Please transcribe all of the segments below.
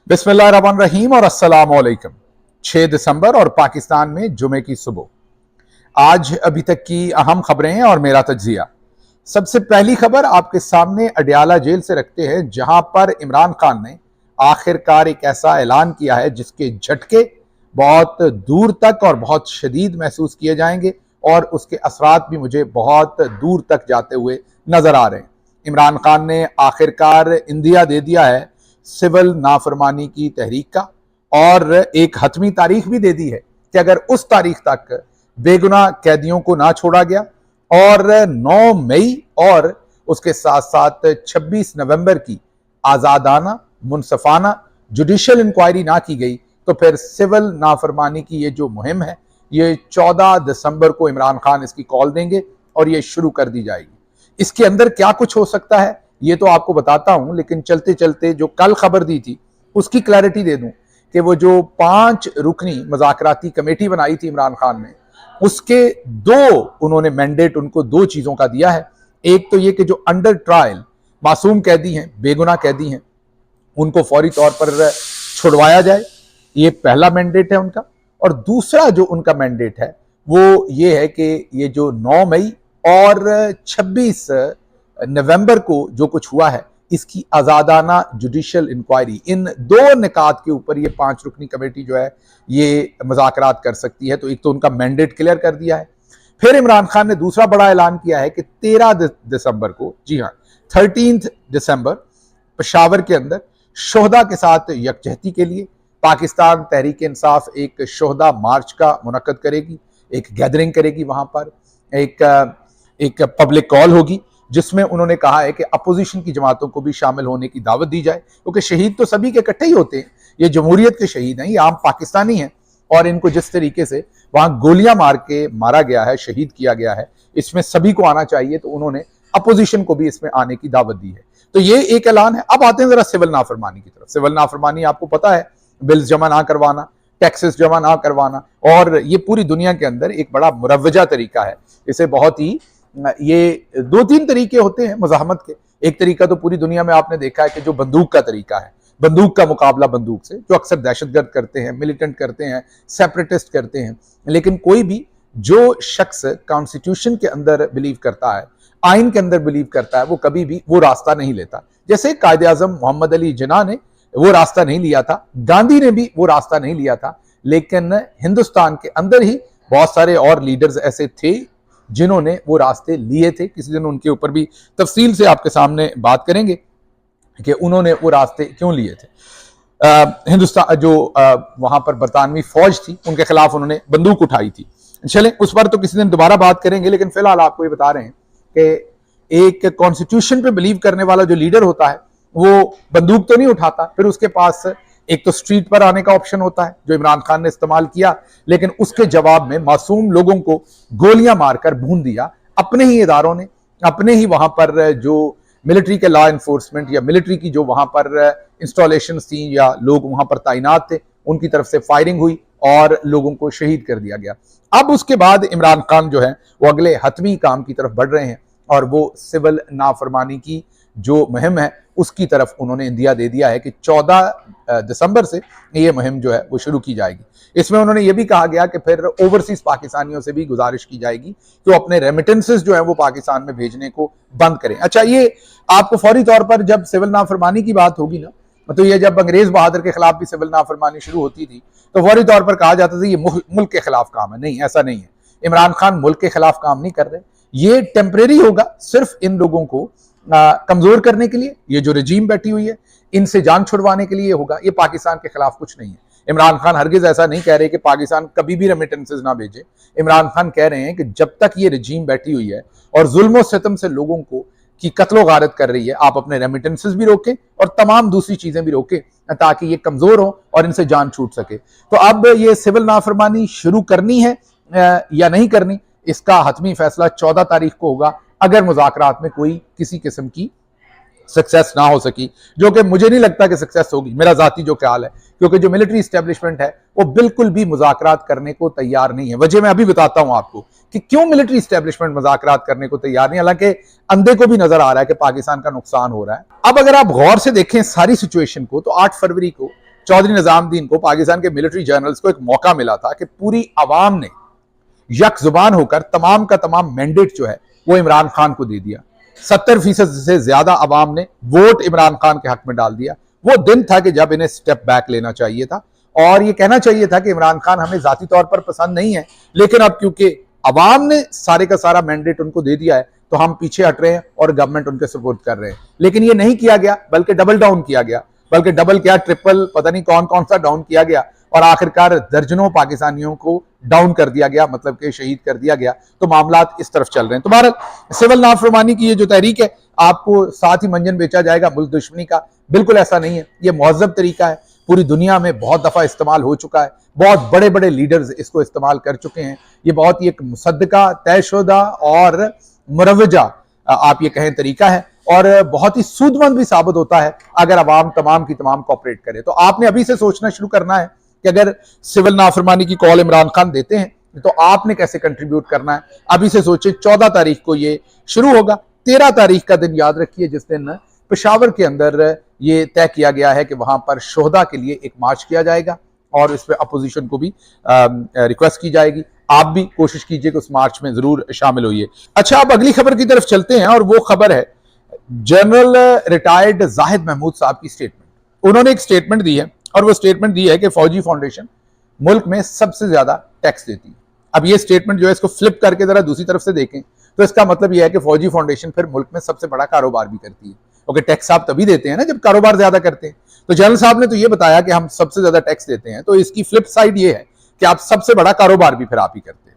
बिस्मिल्लाहिर्रहमानिर्रहीम और अस्सलाम वालेकुम। 6 दिसंबर और पाकिस्तान में जुमे की सुबह। आज अभी तक की अहम खबरें हैं और मेरा तज्जिया। सबसे पहली खबर आपके सामने अडयाला जेल से रखते हैं, जहां पर इमरान खान ने आखिरकार एक ऐसा ऐलान किया है जिसके झटके बहुत दूर तक और बहुत शदीद महसूस किए जाएंगे और उसके असरात भी मुझे बहुत दूर तक जाते हुए नजर आ रहे हैं। इमरान खान ने आखिरकार इंदिया दे दिया है सिविल नाफरमानी की तहरीक का और एक हतमी तारीख भी दे दी है कि अगर उस तारीख तक बेगुनाह कैदियों को ना छोड़ा गया और 9 मई और उसके साथ साथ 26 नवंबर की आज़ादाना मुनसफाना जुडिशियल इंक्वायरी ना की गई तो फिर सिविल नाफरमानी की ये जो मुहिम है ये 14 दिसंबर को इमरान खान इसकी कॉल देंगे और ये शुरू कर दी जाएगी। इसके अंदर क्या कुछ हो सकता है ये तो आपको बताता हूं, लेकिन चलते चलते जो कल खबर दी थी उसकी क्लैरिटी दे दूं कि वो जो 5 रुकनी मज़ाकराती कमेटी बनाई थी इमरान खान ने, उसके उन्होंने मैंडेट उनको 2 चीजों का दिया है। एक तो ये कि जो अंडर ट्रायल मासूम कैदी हैं, बेगुनाह कैदी हैं, उनको फौरी तौर पर छुड़वाया जाए, ये पहला मैंडेट है उनका। और दूसरा जो उनका मैंडेट है वो ये है कि ये जो 9 मई और 26 नवंबर को जो कुछ हुआ है इसकी आज़ादाना जुडिशियल इंक्वायरी, इन 2 निकात के ऊपर ये 5 रुकनी कमेटी जो है ये मज़ाकरात कर सकती है। तो एक तो उनका मैंडेट क्लियर कर दिया है। फिर इमरान खान ने दूसरा बड़ा ऐलान किया है कि 13 दिसंबर को, जी हाँ 13 दिसंबर, पेशावर के अंदर शोहदा के साथ यकजहती के लिए पाकिस्तान तहरीक इंसाफ एक शोहदा मार्च का मुनक्कद करेगी, एक गैदरिंग करेगी, वहां पर एक पब्लिक कॉल होगी जिसमें उन्होंने कहा है कि अपोजिशन की जमातों को भी शामिल होने की दावत दी जाए, क्योंकि शहीद तो सभी के इकट्ठे ही होते हैं। ये जमहूरियत के शहीद हैं, ये आम पाकिस्तानी हैं और इनको जिस तरीके से वहां गोलियां मार के मारा गया है, शहीद किया गया है, इसमें सभी को आना चाहिए। तो उन्होंने अपोजिशन को भी इसमें आने की दावत दी है। तो ये एक ऐलान है। अब आते हैं जरा सिविल नाफरमानी की तरफ। सिविल नाफरमानी आपको पता है, बिल्स जमा ना करवाना, टैक्सेस जमा ना करवाना, और ये पूरी दुनिया के अंदर एक बड़ा मुरव्वजा तरीका है। इसे बहुत ही, ये 2-3 तरीके होते हैं मज़ाहमत के। एक तरीका तो पूरी दुनिया में आपने देखा है कि जो बंदूक का तरीका है, बंदूक का मुकाबला बंदूक से, जो अक्सर दहशतगर्द करते हैं, मिलिटेंट करते हैं, सेपरेटिस्ट करते हैं। लेकिन कोई भी जो शख्स कॉन्स्टिट्यूशन के अंदर बिलीव करता है, आइन के अंदर बिलीव करता है, वो कभी भी वो रास्ता नहीं लेता। जैसे कायदे आजम मोहम्मद अली जिन्ना ने वो रास्ता नहीं लिया था, गांधी ने भी वो रास्ता नहीं लिया था, लेकिन हिंदुस्तान के अंदर ही बहुत सारे और लीडर्स ऐसे थे जिन्होंने वो रास्ते लिए थे। किसी दिन उनके ऊपर भी तफसील से आपके सामने बात करेंगे कि उन्होंने वो रास्ते क्यों लिए थे। हिंदुस्तान जो वहां पर बरतानवी फौज थी उनके खिलाफ उन्होंने बंदूक उठाई थी। चलें उस पर तो किसी दिन दोबारा बात करेंगे, लेकिन फिलहाल आपको ये बता रहे हैं कि एक कॉन्स्टिट्यूशन पे बिलीव करने वाला जो लीडर होता है वो बंदूक तो नहीं उठाता, फिर उसके पास एक तो स्ट्रीट पर आने का ऑप्शन होता है जो इमरान खान ने इस्तेमाल किया, लेकिन उसके जवाब में मासूम लोगों को गोलियां मारकर भून दिया अपने ही इदारों ने। अपने ही वहां पर जो मिलिट्री के लॉ इन्फोर्समेंट या मिलिट्री की जो वहां पर इंस्टॉलेशन थी या लोग वहां पर तैनात थे, उनकी तरफ से फायरिंग हुई और लोगों को शहीद कर दिया गया। अब उसके बाद इमरान खान जो है वो अगले हतमी काम की तरफ बढ़ रहे हैं और वो सिविल नाफरमानी की जो मुहिम है उसकी तरफ उन्होंने इंदिया दे दिया है कि 14 दिसंबर से ये मुहिम जो है वो शुरू की जाएगी। इसमें उन्होंने ये भी कहा गया कि फिर ओवरसीज पाकिस्तानियों से भी गुजारिश की जाएगी कि वो अपने रेमिटेंसेस जो है वो पाकिस्तान में भेजने को बंद करें। अच्छा, ये आपको फौरी तौर पर जब सिविल नाफरमानी की बात होगी ना, तो ये जब अंग्रेज बहादुर के खिलाफ भी सिविल नाफरमानी शुरू होती थी तो फौरी तौर पर कहा जाता था ये मुल्क के खिलाफ काम है। नहीं, ऐसा नहीं है। इमरान खान मुल्क के खिलाफ काम नहीं कर रहे। ये टेम्परेरी होगा, सिर्फ इन लोगों को कमजोर करने के लिए, ये जो रजीम बैठी हुई है इनसे जान छुड़वाने के लिए होगा। ये पाकिस्तान के खिलाफ कुछ नहीं है। इमरान खान हरगिज ऐसा नहीं कह रहे कि पाकिस्तान कभी भी रेमिटेंसेस ना भेजे। इमरान खान कह रहे हैं कि जब तक ये रजीम बैठी हुई है और जुल्म सितम से लोगों को की कत्लो गारत कर रही है, आप अपने रेमिटेंसेस भी रोकें और तमाम दूसरी चीजें भी रोकें ताकि ये कमजोर हो और इनसे जान छूट सके। तो अब ये सिविल नाफरमानी शुरू करनी है या नहीं करनी, इसका हतमी फैसला 14 तारीख को होगा, अगर मुज़ाकरात में कोई किसी किस्म की सक्सेस ना हो सकी, जो कि मुझे नहीं लगता कि सक्सेस होगी, मेरा जाती जो ख्याल है, क्योंकि जो मिलिट्री इस्टेब्लिशमेंट है वो बिल्कुल भी मुज़ाकरात करने को तैयार नहीं है। वजह मैं अभी बताता हूं आपको कि क्यों मिलिट्री इस्टेब्लिशमेंट मुज़ाकरात करने को तैयार नहीं, हालांकि अंधे को भी नजर आ रहा है कि पाकिस्तान का नुकसान हो रहा है। अब अगर आप गौर से देखें सारी सिचुएशन को, तो 8 फरवरी को चौधरी निजामुद्दीन को, पाकिस्तान के मिलिट्री जर्नल्स को एक मौका मिला था कि पूरी आवाम ने यक जुबान होकर तमाम का तमाम मैंडेट जो है वो इमरान खान को दे दिया। 70% से ज्यादा आवाम ने वोट इमरान खान के हक में डाल दिया। वो दिन था कि जब इन्हें स्टेप बैक लेना चाहिए था और ये कहना चाहिए था कि इमरान खान हमें जाती तौर पर पसंद नहीं है, लेकिन अब क्योंकि अवाम ने सारे का सारा मैंडेट उनको दे दिया है तो हम पीछे हट रहे हैं और गवर्नमेंट उनके सपोर्ट कर रहे हैं। लेकिन ये नहीं किया गया, बल्कि डबल डाउन किया गया, बल्कि डबल क्या ट्रिपल पता नहीं कौन कौन सा डाउन किया गया और आखिरकार दर्जनों पाकिस्तानियों को डाउन कर दिया गया, मतलब कि शहीद कर दिया गया। तो मामलात इस तरफ चल रहे हैं। तो बहरहाल सिविल नाफरमानी की ये जो तहरीक है, आपको साथ ही मंजन बेचा जाएगा मुल्क दुश्मनी का, बिल्कुल ऐसा नहीं है। ये महज़ब तरीका है, पूरी दुनिया में बहुत दफा इस्तेमाल हो चुका है, बहुत बड़े बड़े लीडर्स इसको इस्तेमाल कर चुके हैं। ये बहुत ही एक मुसद्दका, तयशुदा और मुरवजा आप ये कहें तरीका है और बहुत ही सूदमंद भी साबित होता है अगर अवाम तमाम की तमाम कॉपरेट करे। तो आपने अभी से सोचना शुरू करना है कि अगर सिविल नाफरमानी की कॉल इमरान खान देते हैं तो आपने कैसे कंट्रीब्यूट करना है। अभी से सोचे। 14 तारीख को ये शुरू होगा। 13 तारीख का दिन याद रखिए, जिस दिन पेशावर के अंदर ये तय किया गया है कि वहां पर शोहदा के लिए एक मार्च किया जाएगा और इस पर अपोजिशन को भी रिक्वेस्ट की जाएगी। आप भी कोशिश कीजिए कि उस मार्च में जरूर शामिल होइए। अच्छा, अब अगली खबर की तरफ चलते हैं और वो खबर है जनरल रिटायर्ड जाहिद महमूद साहब की स्टेटमेंट। उन्होंने एक स्टेटमेंट दी है और वो स्टेटमेंट दी है कि फौजी फाउंडेशन मुल्क में सबसे ज्यादा टैक्स देती है। अब ये स्टेटमेंट जो है इसको फ्लिप करके जरा दूसरी तरफ से देखें तो इसका मतलब यह है कि फौजी फाउंडेशन फिर मुल्क में सबसे बड़ा कारोबार भी करती है, क्योंकि टैक्स आप तभी देते हैं ना जब कारोबार ज्यादा करते हैं। तो जनरल साहब ने तो ये बताया कि हम सबसे ज्यादा टैक्स देते हैं, तो इसकी फ्लिप साइड ये है कि आप सबसे बड़ा कारोबार भी फिर आप ही करते हैं।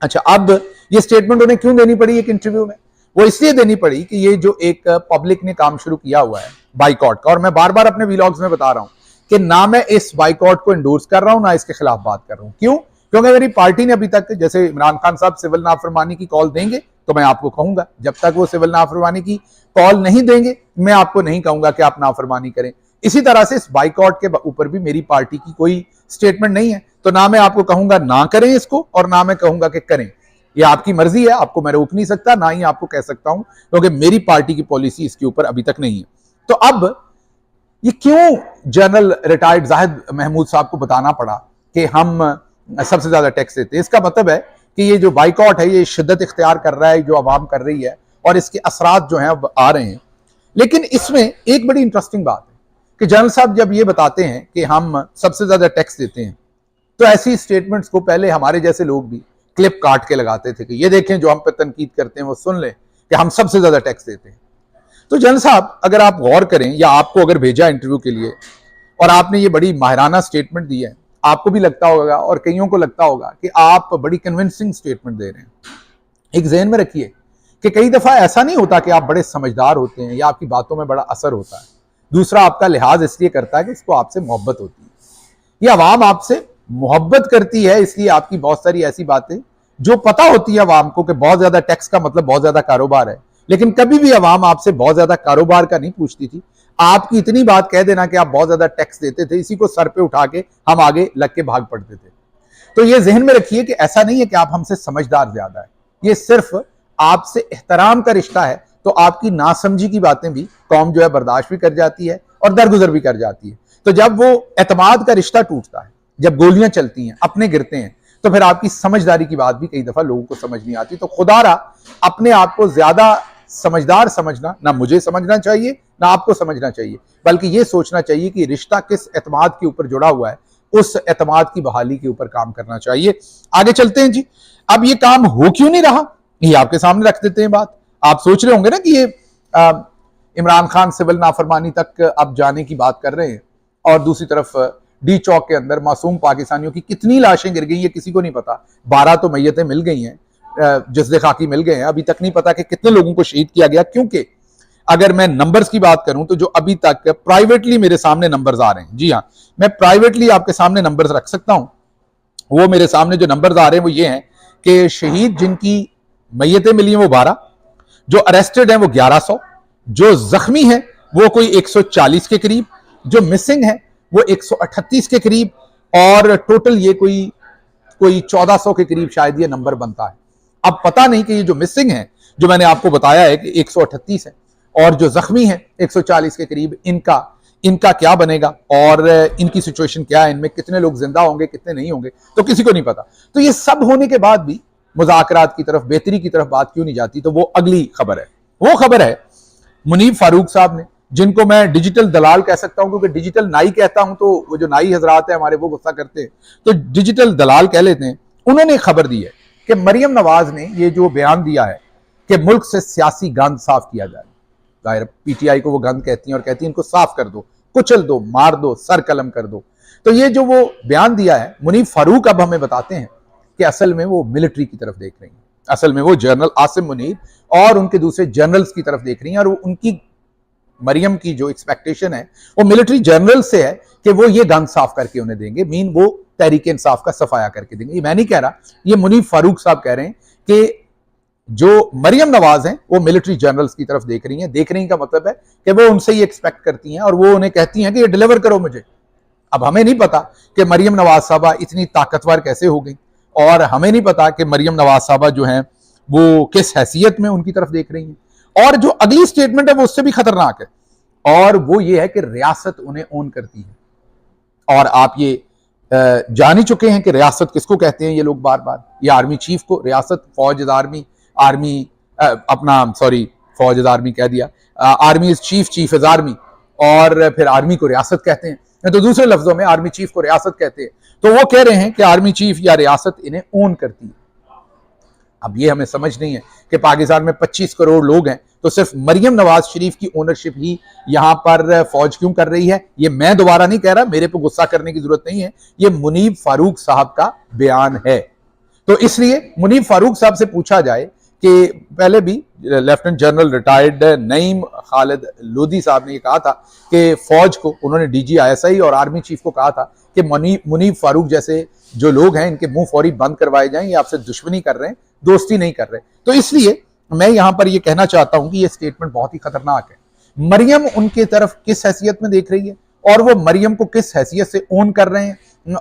अच्छा, अब ये स्टेटमेंट उन्हें क्यों देनी पड़ी एक इंटरव्यू में? वो इसलिए देनी पड़ी कि ये जो एक पब्लिक ने काम शुरू किया हुआ है बाइकॉट का, और मैं बार बार अपने व्लॉग्स में बता रहा हूं कि ना मैं इस बाइकॉट को एंडोर्स कर रहा हूं ना इसके खिलाफ बात कर रहा हूं। क्यों? क्योंकि मेरी पार्टी ने अभी तक, जैसे इमरान खान साहब सिविल नाफरमानी की कॉल देंगे तो मैं आपको कहूंगा, जब तक वो सिविल नाफरमानी की कॉल नहीं देंगे मैं आपको नहीं कहूंगा कि आप नाफरमानी करें। इसी तरह से इस बाइकॉट के ऊपर भी मेरी पार्टी की कोई स्टेटमेंट नहीं है, तो ना मैं आपको कहूंगा ना करें इसको और ना मैं कहूंगा कि करें। ये आपकी मर्जी है, आपको मैं रोक नहीं सकता, ना ही आपको कह सकता हूं, क्योंकि मेरी पार्टी की पॉलिसी इसके ऊपर अभी तक नहीं है। तो अब ये क्यों जनरल रिटायर्ड जाहिद महमूद साहब को बताना पड़ा कि हम सबसे ज्यादा टैक्स देते हैं? इसका मतलब है कि ये जो बाइकॉट है ये शिद्दत इख्तियार कर रहा है, जो आवाम कर रही है, और इसके असरात जो हैं आ रहे हैं। लेकिन इसमें एक बड़ी इंटरेस्टिंग बात है कि जनरल साहब जब ये बताते हैं कि हम सबसे ज्यादा टैक्स देते हैं, तो ऐसी स्टेटमेंट्स को पहले हमारे जैसे लोग भी क्लिप काट के लगाते थे कि ये देखें जो हम पे तनकीद करते हैं वो सुन लें कि हम सबसे ज्यादा टैक्स देते हैं। तो जनरल साहब अगर आप गौर करें, या आपको अगर भेजा इंटरव्यू के लिए और आपने ये बड़ी माहिराना स्टेटमेंट दी है, आपको भी लगता होगा और कईयों को लगता होगा कि आप बड़ी कन्विंसिंग स्टेटमेंट दे रहे हैं। एक ज़हन में रखिए कि कई दफा ऐसा नहीं होता कि आप बड़े समझदार होते हैं या आपकी बातों में बड़ा असर होता है। दूसरा आपका लिहाज इसलिए करता है कि इसको आपसे मोहब्बत होती है, ये अवाम आपसे मोहब्बत करती है, इसलिए आपकी बहुत सारी ऐसी बातें जो पता होती है अवाम को कि बहुत ज्यादा टैक्स का मतलब बहुत ज्यादा कारोबार है, लेकिन कभी भी अवाम आपसे बहुत ज्यादा कारोबार का नहीं पूछती थी। आपकी इतनी बात कह देना कि आप बहुत ज्यादा टैक्स देते थे, इसी को सर पे उठा के हम आगे लग के भाग पड़ते थे। तो ये जहन में रखिए कि ऐसा नहीं है कि आप हमसे समझदार ज्यादा है, ये सिर्फ आपसे एहतराम का रिश्ता है। तो आपकी नासमझी की बातें भी कौम जो है बर्दाश्त भी कर जाती है और दरगुजर भी कर जाती है। तो जब वो एतमाद का रिश्ता टूटता है, जब गोलियां चलती हैं, अपने गिरते हैं, तो फिर आपकी समझदारी की बात भी कई दफा लोगों को समझ नहीं आती। तो खुदारा अपने आप को ज्यादा समझदार समझना ना मुझे समझना चाहिए ना आपको समझना चाहिए, बल्कि ये सोचना चाहिए कि रिश्ता किस एतमाद के ऊपर जुड़ा हुआ है, उस एतमाद की बहाली के ऊपर काम करना चाहिए। आगे चलते हैं जी। अब ये काम हो क्यों नहीं रहा, ये आपके सामने रख देते हैं बात। आप सोच रहे होंगे ना कि ये इमरान खान सिविल नाफरमानी तक अब जाने की बात कर रहे हैं, और दूसरी तरफ डी चौक के अंदर मासूम पाकिस्तानियों की कितनी लाशें गिर गई ये किसी को नहीं पता। 12 तो मैयतें मिल गई हैं, जस्दे खाकी मिल गए हैं, अभी तक नहीं पता कि कितने लोगों को शहीद किया गया। क्योंकि अगर मैं नंबर्स की बात करूं तो जो अभी तक प्राइवेटली मेरे सामने नंबर्स आ रहे हैं, जी हां, मैं प्राइवेटली आपके सामने नंबर्स रख सकता हूं, वो मेरे सामने जो नंबर्स आ रहे हैं वो ये हैं कि शहीद जिनकी मैयतें मिली हैं वो 12, जो अरेस्टेड हैं वो 1100, जो जख्मी हैं वो कोई 140 के करीब, जो मिसिंग है वो 138 के करीब, और टोटल ये कोई 1400 के करीब शायद ये नंबर बनता है। अब पता नहीं कि ये जो मिसिंग है, जो मैंने आपको बताया है कि 138 है, और जो जख्मी है 140 के करीब, इनका इनका क्या बनेगा और इनकी सिचुएशन क्या है, इनमें कितने लोग जिंदा होंगे कितने नहीं होंगे तो किसी को नहीं पता। तो ये सब होने के बाद भी मुज़ाकरात की तरफ, बेहतरी की तरफ बात क्यों नहीं जाती? तो वो अगली खबर है। वो खबर है मुनीब फारूक साहब ने, जिनको मैं डिजिटल दलाल कह सकता हूं, क्योंकि डिजिटल नाई कहता हूं तो वो जो नाई हजरात है हमारे वो गुस्सा करते हैं, तो डिजिटल दलाल कह लेते हैं। उन्होंने खबर दी है कि मरियम नवाज ने ये जो बयान दिया है कि मुल्क से सियासी गंद साफ किया जाए, जाहिर पीटीआई को वो गंद कहती हैं और कहती हैं इनको साफ कर दो, कुचल दो, मार दो, सर कलम कर दो। तो ये जो वो बयान दिया है मुनीब फारूक अब हमें बताते हैं कि असल में वो मिलिट्री की तरफ देख रही हैं, असल में वो जनरल आसिम मुनीर और उनके दूसरे जनरल्स की तरफ देख रही हैं, और उनकी मरियम की जो एक्सपेक्टेशन है वो मिलिट्री जनरल से है कि वो ये गंद साफ करके उन्हें देंगे, मीन वो तहरीक इंसाफ का सफाया करके देंगे। ये मैं नहीं कह रहा, ये मुनीब फारूक साहब कह रहे हैं कि जो मरियम नवाज हैं वो मिलिट्री जनरल्स की तरफ देख रही हैं। देख रही का मतलब है कि वो उनसे ये एक्सपेक्ट करती हैं और वो उन्हें कहती हैं कि ये डिलीवर करो मुझे। अब हमें नहीं पता कि मरियम नवाज साहबा इतनी ताकतवर कैसे हो गई, और हमें नहीं पता कि मरियम नवाज साहबा जो हैं वो किस हैसियत में उनकी तरफ देख रही हैं। और जो अगली स्टेटमेंट है वो उससे भी खतरनाक है, और वो ये है कि रियासत उन्हें ओन करती है। और आप ये जान ही चुके हैं कि रियासत किसको कहते हैं ये लोग बार बार, ये आर्मी चीफ को। रियासत फौज आर्मी फौज आर्मी कह दिया, army is chief, chief is army, और फिर आर्मी को रियासत कहते हैं। तो दूसरे लफ्जों में आर्मी चीफ को रियासत कहते हैं। तो वो कह रहे हैं कि आर्मी चीफ या रियासत इन्हें ओन करती है। अब ये हमें समझ नहीं है कि पाकिस्तान में 25 करोड़ लोग हैं, तो सिर्फ मरियम नवाज शरीफ की ओनरशिप ही यहां पर फौज क्यों कर रही है? ये मैं दोबारा नहीं कह रहा, मेरे पे गुस्सा करने की जरूरत नहीं है, ये मुनीब फारूक साहब का बयान है। तो इसलिए मुनीब फारूक साहब से पूछा जाए कि पहले भी lieutenant general retired Naeem Khalid Lodhi साहब ने ये कहा था कि फौज को, उन्होंने डीजी आईएसआई और आर्मी चीफ को कहा था कि मुनीब फारूक जैसे जो लोग हैं इनके मुंह फौरी बंद करवाए जाएं, ये आपसे दुश्मनी कर रहे हैं, दोस्ती नहीं कर रहे। तो इसलिए मैं यहां पर ये कहना चाहता हूं कि ये स्टेटमेंट बहुत ही खतरनाक है। मरियम उनके तरफ किस हैसियत में देख रही है और वो मरियम को किस हैसियत से ओन कर रहे हैं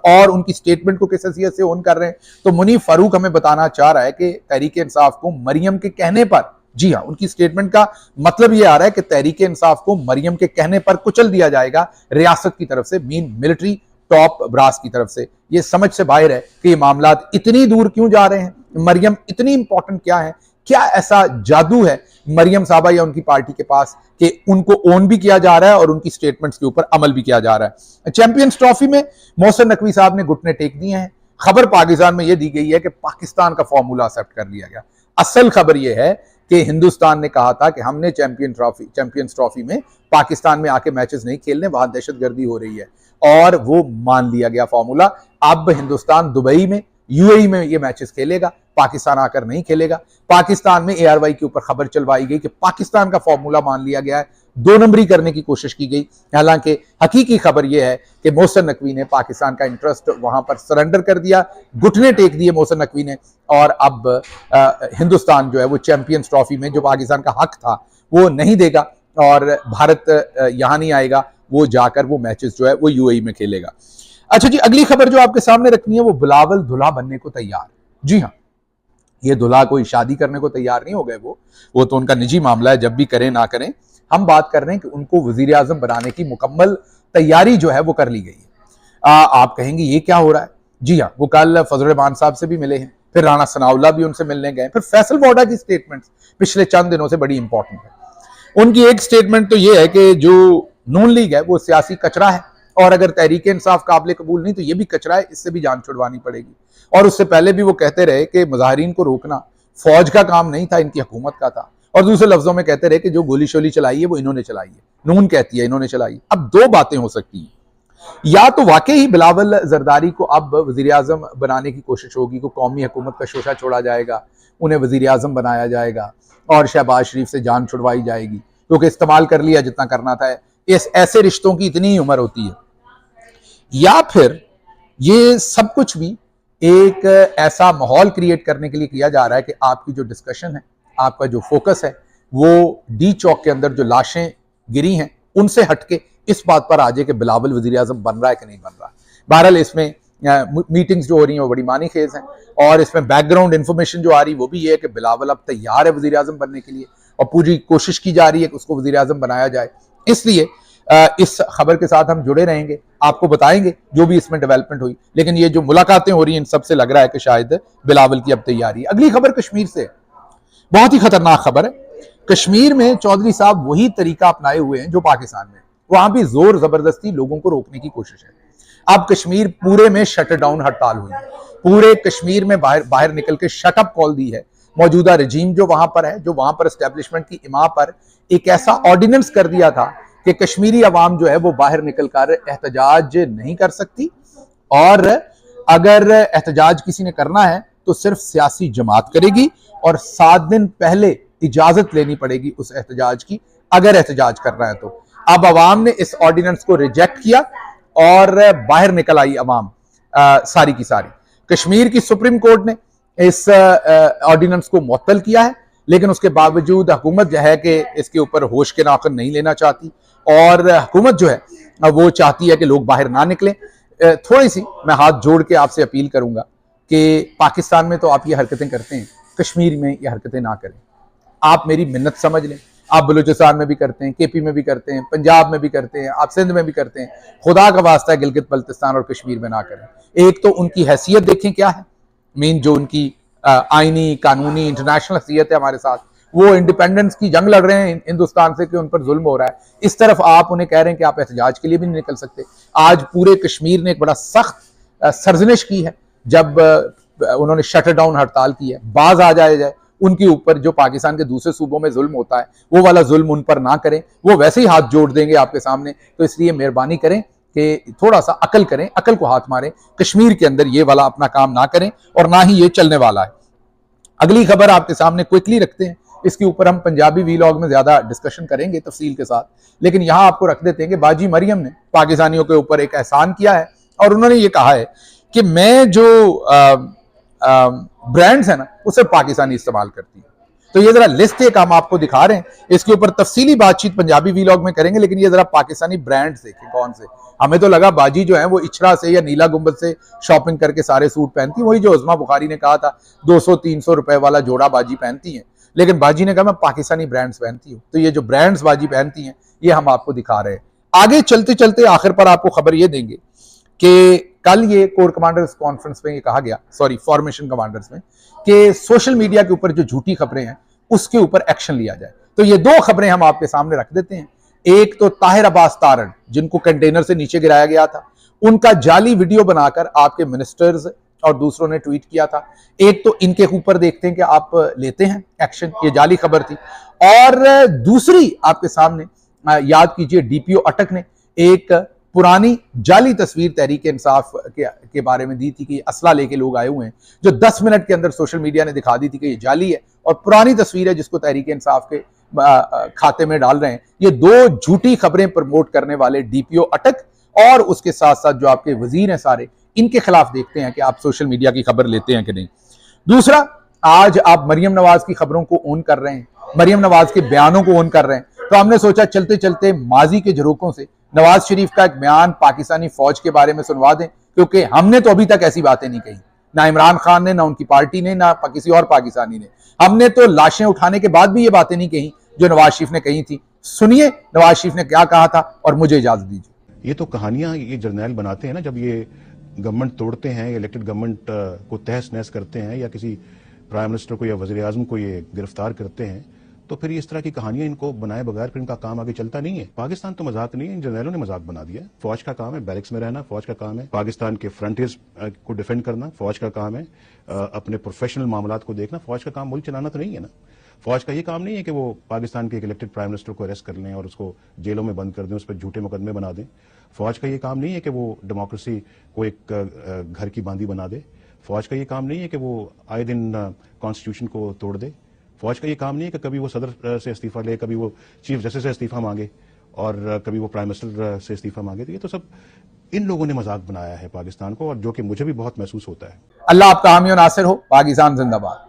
और उनकी स्टेटमेंट को किस हैसियत से ओन कर रहे हैं। तो मुनीब फारूक हमें बताना चाह रहा है कि तहरीक इंसाफ को मरियम के कहने पर, जी हाँ, उनकी स्टेटमेंट का मतलब यह आ रहा है कि तहरीक इंसाफ को मरियम के कहने पर कुचल दिया जाएगा रियासत की तरफ से, मीन मिलिट्री टॉप ब्रास की तरफ से। ये समझ से बाहर है कि ये मामला इतनी दूर क्यों जा रहे हैं, मरियम इतनी इंपॉर्टेंट क्या है, क्या ऐसा जादू है मरियम साहबा या उनकी पार्टी के पास कि उनको ओन भी किया जा रहा है और उनकी स्टेटमेंट्स के ऊपर अमल भी किया जा रहा है। चैंपियंस ट्रॉफी में मोहसिन नकवी साहब ने घुटने टेक दिए हैं। खबर पाकिस्तान में यह दी गई है कि पाकिस्तान का फॉर्मूला एक्सेप्ट कर लिया गया। असल खबर यह है कि हिंदुस्तान ने कहा था कि हमने चैंपियंस ट्रॉफी में पाकिस्तान में आके मैचेस नहीं खेलने, वहां दहशतगर्दी हो रही है, और वो मान लिया गया फॉर्मूला। अब हिंदुस्तान दुबई में, यूएई में ये मैचेस खेलेगा, पाकिस्तान आकर नहीं खेलेगा। पाकिस्तान में एआरवाई के ऊपर खबर चलवाई गई कि पाकिस्तान का फॉर्मूला मान लिया गया है, दो नंबरी करने की कोशिश की गई। हालांकि हकीकी खबर यह है कि मोहसिन नकवी ने पाकिस्तान का इंटरेस्ट वहां पर सरेंडर कर दिया, घुटने टेक दिए मोहसिन नकवी ने, और अब हिंदुस्तान जो है वो चैंपियंस ट्रॉफी में जो पाकिस्तान का हक था वो नहीं देगा और भारत यहां नहीं आएगा, वो जाकर वो मैचेस जो है वो यूएई में खेलेगा। अच्छा जी, अगली खबर जो आपके सामने रखनी है वो बिलावल दुल्हा बनने को तैयार। जी हाँ, ये दुल्हा कोई शादी करने को तैयार नहीं हो गए, वो तो उनका निजी मामला है, जब भी करें ना करें। हम बात कर रहे हैं कि उनको वजीर आजम बनाने की मुकम्मल तैयारी जो है वो कर ली गई है। आप कहेंगे ये क्या हो रहा है? जी हाँ, वो कल फजल रहमान साहब से भी मिले हैं, फिर राना सनाउल्लाह भी उनसे मिलने गए, फिर फैसल बोडा की स्टेटमेंट पिछले चंद दिनों से बड़ी इंपॉर्टेंट है। उनकी एक स्टेटमेंट तो ये है कि जो नून लीग है वो सियासी कचरा है, और अगर तहरीक इंसाफ काबिल कबूल नहीं तो ये भी कचरा है, इससे भी जान छुड़वानी पड़ेगी। और उससे पहले भी वो कहते रहे कि मुजाहिरीन को रोकना फौज का काम नहीं था, इनकी हुकूमत का था। और दूसरे लफ्जों में कहते रहे कि जो गोली शोली चलाई है वो इन्होंने चलाई है, नून कहती है इन्होंने चलाई। अब दो बातें हो सकती हैं, या तो वाकई ही बिलावल जरदारी को अब वजीर आजम बनाने की कोशिश होगी, को कौमी हुकूमत का शोशा छोड़ा जाएगा, उन्हें वजीर आजम बनाया जाएगा और शहबाज शरीफ से जान छुड़वाई जाएगी, क्योंकि इस्तेमाल कर लिया जितना करना था। ऐसे रिश्तों की इतनी ही उम्र होती है। या फिर ये सब कुछ भी एक ऐसा माहौल क्रिएट करने के लिए किया जा रहा है कि आपकी जो डिस्कशन है, आपका जो फोकस है, वो डी चौक के अंदर जो लाशें गिरी हैं उनसे हटके इस बात पर आ जाए कि बिलावल वजीर आजम बन रहा है कि नहीं बन रहा। बहरहाल इसमें मीटिंग्स जो हो रही हैं वो बड़ी मानी खेज हैं, और इसमें बैकग्राउंड इंफॉर्मेशन जो आ रही है वो भी ये है कि बिलावल अब तैयार है वजीर आजम बनने के लिए, और पूरी कोशिश की जा रही है कि उसको वजीर आजम बनाया जाए। इसलिए इस खबर के साथ हम जुड़े रहेंगे, आपको बताएंगे जो भी इसमें डेवलपमेंट हुई। लेकिन ये जो मुलाकातें हो रही हैं, इन सबसे लग रहा है कि शायद बिलावल की अब तैयारी। अगली खबर कश्मीर से, बहुत ही खतरनाक खबर है। कश्मीर में चौधरी साहब वही तरीका अपनाए हुए हैं जो पाकिस्तान में, वहां भी जोर जबरदस्ती लोगों को रोकने की कोशिश है। अब कश्मीर पूरे में शट डाउन हड़ताल हुई है, पूरे कश्मीर में बाहर निकल के शटअप कॉल दी है। मौजूदा रजीम जो वहां पर है, जो वहां पर एस्टेब्लिशमेंट की इमा पर एक ऐसा ऑर्डिनेंस कर दिया था कि कश्मीरी अवाम जो है वो बाहर निकलकर एहतजाज नहीं कर सकती, और अगर एहतजाज किसी ने करना है तो सिर्फ सियासी जमात करेगी, और 7 दिन पहले इजाजत लेनी पड़ेगी उस एहतजाज की, अगर एहतजाज करना है तो। अब अवाम ने इस ऑर्डिनेंस को रिजेक्ट किया और बाहर निकल आई अवाम सारी की सारी। कश्मीर की सुप्रीम कोर्ट ने इस ऑर्डिनेंस को मुअत्तल किया है, लेकिन उसके बावजूद हुकूमत जो है कि इसके ऊपर होश के नाखुन नहीं लेना चाहती, और हुकूमत जो है वो चाहती है कि लोग बाहर ना निकलें। थोड़ी सी मैं हाथ जोड़ के आपसे अपील करूंगा कि पाकिस्तान में तो आप ये हरकतें करते हैं, कश्मीर में ये हरकतें ना करें। आप मेरी मिन्नत समझ लें, आप बलूचिस्तान में भी करते हैं, केपी में भी करते हैं, पंजाब में भी करते हैं, आप सिंध में भी करते हैं। खुदा का वास्ता है गिलगित बल्तिस्तान और कश्मीर में ना करें। एक तो उनकी हैसियत देखें क्या है, मीन जो उनकी आईनी कानूनी इंटरनेशनल हैसियत है हमारे साथ, वो इंडिपेंडेंस की जंग लड़ रहे हैं हिंदुस्तान से कि उन पर जुल्म हो रहा है। इस तरफ आप उन्हें कह रहे हैं कि आप एहतजाज के लिए भी नहीं निकल सकते। आज पूरे कश्मीर ने एक बड़ा सख्त सरजनिश की है जब उन्होंने शटर डाउन हड़ताल की है। बाज आ जाए उनके ऊपर, जो पाकिस्तान के दूसरे सूबों में जुल्म होता है वो वाला जुल्म उन पर ना करें, वो वैसे ही हाथ जोड़ देंगे आपके सामने। तो इसलिए मेहरबानी करें कि थोड़ा सा अकल करें, अकल को हाथ मारें, कश्मीर के अंदर ये वाला अपना काम ना करें, और ना ही ये चलने वाला है। अगली खबर आपके सामने क्विकली रखते हैं, इसके ऊपर हम पंजाबी वीलॉग में ज्यादा डिस्कशन करेंगे तफसील के साथ, लेकिन यहां आपको रख देते हैं कि बाजी मरियम ने पाकिस्तानियों के ऊपर एक एहसान किया है, और उन्होंने ये कहा है कि मैं जो ब्रांड्स है ना वो सिर्फ पाकिस्तानी इस्तेमाल करती है। तो ये जरा लिस्ट एक हम आपको दिखा रहे हैं, इसके ऊपर तफसीली बातचीत पंजाबी वीलॉग में करेंगे, लेकिन ये जरा पाकिस्तानी ब्रांड्स देखें कौन से। हमें तो लगा बाजी जो है वो इचरा से या नीला गुंबद से शॉपिंग करके सारे सूट पहनती, वही जो उस्मा बुखारी ने कहा था 200-300 रुपए वाला जोड़ा बाजी पहनती है, लेकिन बाजी ने कहा मैं पाकिस्तानी ब्रांड्स पहनती हूँ। तो ये जो ब्रांड्स बाजी पहनती हैं ये हम आपको दिखा रहे हैं। आगे चलते चलते आखिर पर आपको खबर ये देंगे कि कल ये कोर कमांडर्स कॉन्फ्रेंस में ये कहा गया, सॉरी फॉर्मेशन कमांडर्स में, कि सोशल मीडिया के ऊपर जो झूठी खबरें हैं उसके ऊपर एक्शन लिया जाए। तो ये 2 खबरें हम आपके सामने रख देते हैं। एक तो ताहिर अब्बास तारण, जिनको कंटेनर से नीचे गिराया गया था, उनका जाली वीडियो बनाकर आपके मिनिस्टर्स और दूसरों ने ट्वीट किया था। एक तो इनके ऊपर देखते हैं कि आप लेते हैं एक्शन, ये जाली खबर थी। और दूसरी आपके सामने याद कीजिए, डीपीओ अटक ने एक पुरानी जाली तस्वीर तहरीक इंसाफ के बारे में दी थी कि असला लेके लोग आए हुए हैं, जो 10 मिनट के अंदर सोशल मीडिया ने दिखा दी थी कि ये जाली है और पुरानी तस्वीर है जिसको तहरीक इंसाफ के खाते में डाल रहे हैं। ये 2 झूठी खबरें प्रमोट करने वाले डीपीओ अटक और उसके साथ साथ जो आपके वजीर हैं सारे, इनके खिलाफ देखते हैं कि आप सोशल मीडिया की खबर लेते हैं कि नहीं। दूसरा, आज आप मरियम नवाज की खबरों को ऑन कर रहे हैं, मरियम नवाज के बयानों को ऑन कर रहे हैं, तो हमने सोचा चलते चलते माजी के झरोकों से नवाज शरीफ का एक बयान पाकिस्तानी फौज के बारे में सुनवा दें, क्योंकि हमने तो अभी तक ऐसी बातें नहीं कही, ना इमरान खान ने, ना उनकी पार्टी ने, ना किसी और पाकिस्तानी ने। हमने तो लाशें उठाने के बाद भी ये बातें नहीं कही जो नवाज शरीफ ने कही थी। सुनिए नवाज शरीफ ने क्या कहा था और मुझे इजाजत दीजिए। ये तो कहानियां ये जर्नैल बनाते हैं ना, जब ये गवर्नमेंट तोड़ते हैं, इलेक्टेड गवर्नमेंट को तहस नहस करते हैं, या किसी प्राइम मिनिस्टर को या वजीर आजम को ये गिरफ्तार करते हैं, तो फिर इस तरह की कहानियां इनको बनाए बगैर फिर इनका काम आगे चलता नहीं है। पाकिस्तान तो मजाक नहीं है, इन जर्नैलों ने मजाक बना दिया। फौज का काम है बैरिक्स में रहना, फौज का काम है पाकिस्तान के फ्रंटियर्स को डिफेंड करना, फौज का काम है अपने प्रोफेशनल मामलात को देखना। फौज का काम मुल्क चलाना तो नहीं है ना। फौज का ये काम नहीं है कि वो पाकिस्तान के एक इलेक्टेड प्राइम मिनिस्टर को अरेस्ट कर लें और उसको जेलों में बंद कर दें, उस पर झूठे मुकदमे बना दें। फौज का ये काम नहीं है कि वो डेमोक्रेसी को एक घर की बांदी बना दे। फौज का ये काम नहीं है कि वो आए दिन कॉन्स्टिट्यूशन को तोड़ दे। फौज का ये काम नहीं है कि कभी वो सदर से इस्तीफा ले, कभी वो चीफ जस्टिस से इस्तीफा मांगे और कभी वो प्राइम मिनिस्टर से इस्तीफा मांगे। तो ये तो सब इन लोगों ने मजाक बनाया है पाकिस्तान को, और जो कि मुझे भी बहुत महसूस होता है। अल्लाह आपका हामी और नासिर हो। पाकिस्तान जिंदाबाद।